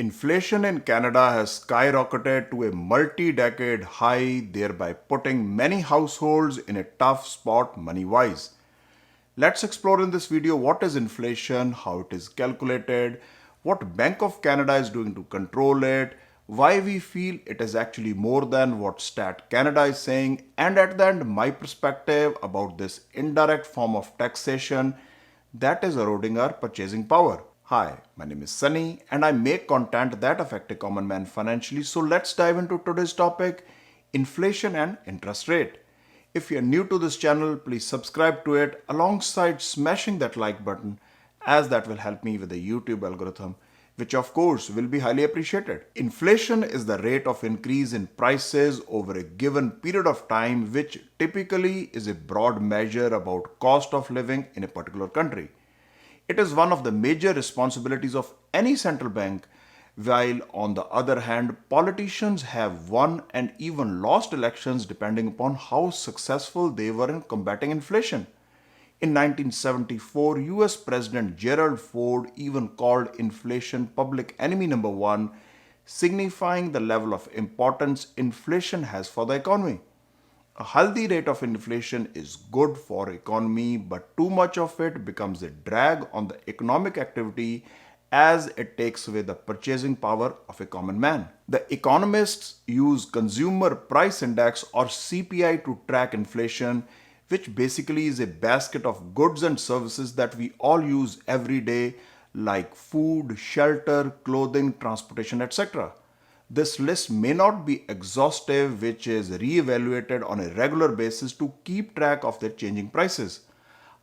Inflation in Canada has skyrocketed to a multi-decade high, thereby putting many households in a tough spot money-wise. Let's explore in this video what is inflation, how it is calculated, what Bank of Canada is doing to control it, why we feel it is actually more than what Stat Canada is saying, and at the end, my perspective about this indirect form of taxation that is eroding our purchasing power. Hi, my name is Sunny and I make content that affect a common man financially. So let's dive into today's topic, inflation and interest rate. If you're new to this channel, please subscribe to it alongside smashing that like button as that will help me with the YouTube algorithm, which of course will be highly appreciated. Inflation is the rate of increase in prices over a given period of time, which typically is a broad measure about cost of living in a particular country. It is one of the major responsibilities of any central bank, while on the other hand, politicians have won and even lost elections depending upon how successful they were in combating inflation. In 1974, US President Gerald Ford even called inflation public enemy number one, signifying the level of importance inflation has for the economy. A healthy rate of inflation is good for economy, but too much of it becomes a drag on the economic activity as it takes away the purchasing power of a common man. The economists use Consumer Price Index or CPI to track inflation, which basically is a basket of goods and services that we all use every day, like food, shelter, clothing, transportation, etc. This list may not be exhaustive, which is re-evaluated on a regular basis to keep track of their changing prices.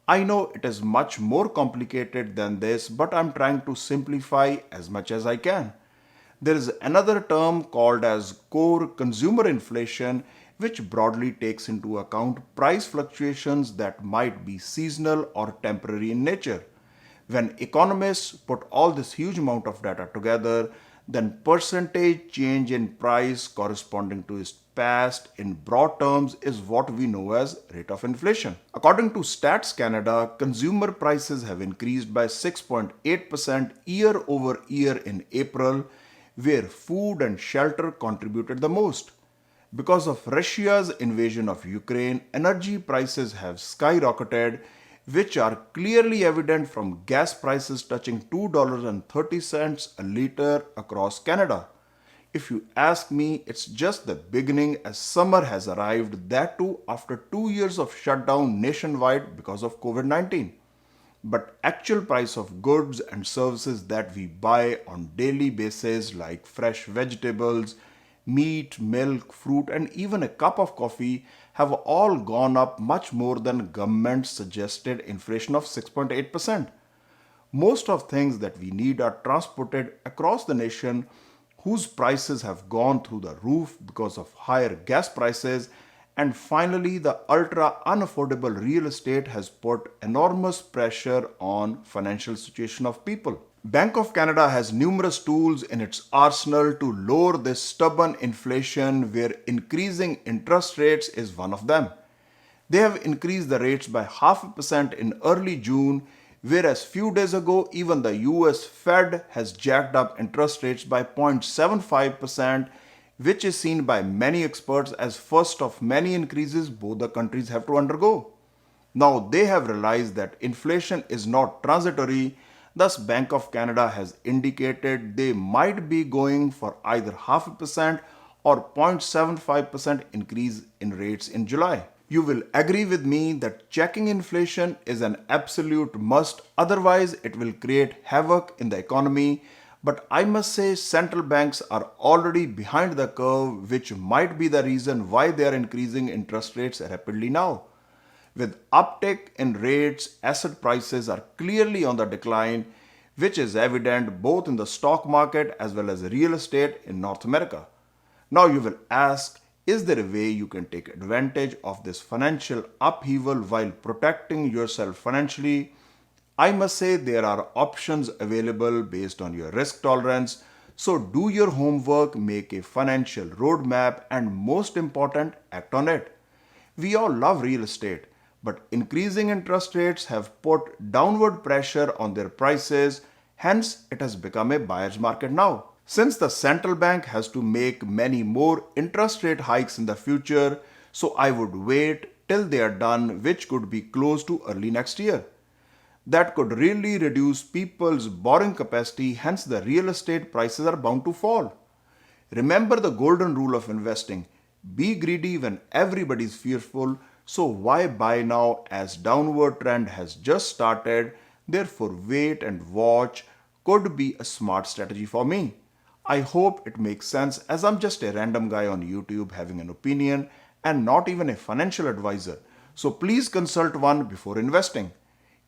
I know it is much more complicated than this, but I'm trying to simplify as much as I can. There is another term called as core consumer inflation, which broadly takes into account price fluctuations that might be seasonal or temporary in nature. When economists put all this huge amount of data together, then percentage change in price corresponding to its past in broad terms is what we know as rate of inflation. According to Stats Canada, consumer prices have increased by 6.8% year over year in April, where food and shelter contributed the most. Because of Russia's invasion of Ukraine, energy prices have skyrocketed, which are clearly evident from gas prices touching $2.30 a liter across Canada. If you ask me, it's just the beginning as summer has arrived, that too after 2 years of shutdown nationwide because of COVID-19. But actual price of goods and services that we buy on daily basis like fresh vegetables, meat, milk, fruit, and even a cup of coffee have all gone up much more than government suggested inflation of 6.8%. Most of things that we need are transported across the nation whose prices have gone through the roof because of higher gas prices, and finally the ultra unaffordable real estate has put enormous pressure on financial situation of people. Bank of Canada has numerous tools in its arsenal to lower this stubborn inflation, where increasing interest rates is one of them. They have increased the rates by 0.5% in early June, whereas few days ago even the US Fed has jacked up interest rates by 0.75%, which is seen by many experts as first of many increases both the countries have to undergo. Now they have realized that inflation is not transitory. Thus, Bank of Canada has indicated they might be going for either 0.5% or 0.75% increase in rates in July. You will agree with me that checking inflation is an absolute must, otherwise it will create havoc in the economy. But I must say central banks are already behind the curve, which might be the reason why they are increasing interest rates rapidly now. With uptick in rates, asset prices are clearly on the decline, which is evident both in the stock market as well as real estate in North America. Now you will ask, is there a way you can take advantage of this financial upheaval while protecting yourself financially? I must say there are options available based on your risk tolerance. So do your homework, make a financial roadmap, and most important, act on it. We all love real estate, but increasing interest rates have put downward pressure on their prices, hence it has become a buyer's market now. Since the central bank has to make many more interest rate hikes in the future, so I would wait till they are done, which could be close to early next year. That could really reduce people's borrowing capacity, hence, the real estate prices are bound to fall. Remember the golden rule of investing: be greedy when everybody is fearful, so why buy now as downward trend has just started? Therefore, wait and watch could be a smart strategy for me. I hope it makes sense, as I'm just a random guy on YouTube having an opinion and not even a financial advisor. So please consult one before investing.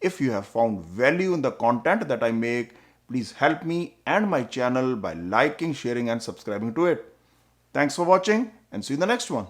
If you have found value in the content that I make, please help me and my channel by liking, sharing, and subscribing to it. Thanks for watching and see you in the next one.